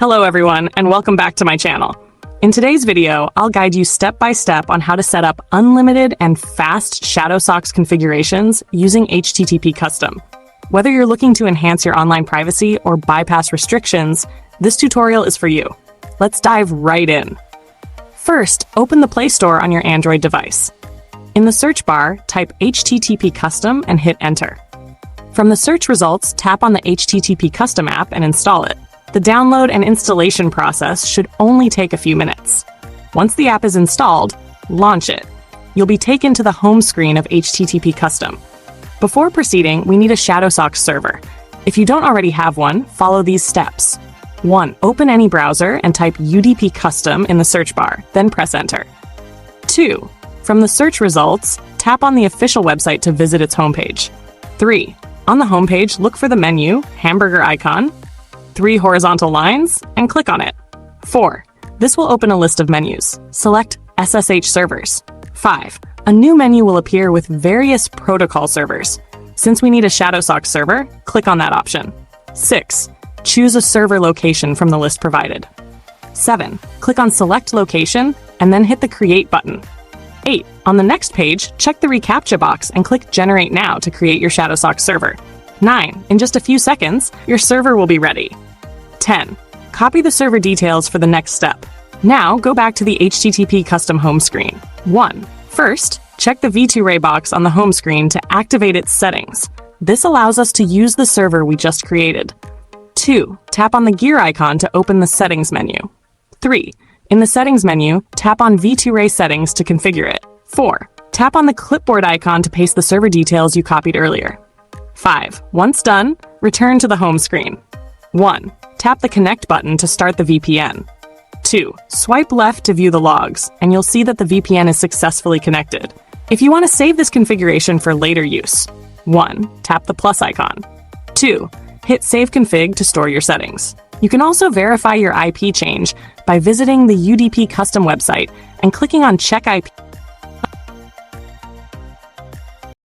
Hello everyone, and welcome back to my channel. In today's video, I'll guide you step by step on how to set up unlimited and fast Shadowsocks configurations using HTTP Custom. Whether you're looking to enhance your online privacy or bypass restrictions, this tutorial is for you. Let's dive right in. First, open the Play Store on your Android device. In the search bar, type HTTP Custom and hit Enter. From the search results, tap on the HTTP Custom app and install it. The download and installation process should only take a few minutes. Once the app is installed, launch it. You'll be taken to the home screen of HTTP Custom. Before proceeding, we need a Shadowsocks server. If you don't already have one, follow these steps. 1. Open any browser and type UDP Custom in the search bar, then press Enter. 2. From the search results, tap on the official website to visit its homepage. 3. On the homepage, look for the menu, hamburger icon, 3 horizontal lines, and click on it. 4. This will open a list of menus. Select SSH servers. 5. A new menu will appear with various protocol servers. Since we need a Shadowsocks server, click on that option. 6. Choose a server location from the list provided. 7. Click on Select Location, and then hit the Create button. 8. On the next page, check the reCAPTCHA box and click Generate Now to create your Shadowsocks server. 9. In just a few seconds, your server will be ready. 10. Copy the server details for the next step. Now, go back to the HTTP Custom home screen. 1. First, check the V2Ray box on the home screen to activate its settings. This allows us to use the server we just created. 2. Tap on the gear icon to open the Settings menu. 3. In the Settings menu, tap on V2Ray Settings to configure it. 4. Tap on the clipboard icon to paste the server details you copied earlier. 5. Once done, return to the home screen. 1. Tap the Connect button to start the VPN. 2. Swipe left to view the logs, and you'll see that the VPN is successfully connected. If you want to save this configuration for later use, 1. Tap the plus icon. 2. Hit Save Config to store your settings. You can also verify your IP change by visiting the UDP Custom website and clicking on Check IP.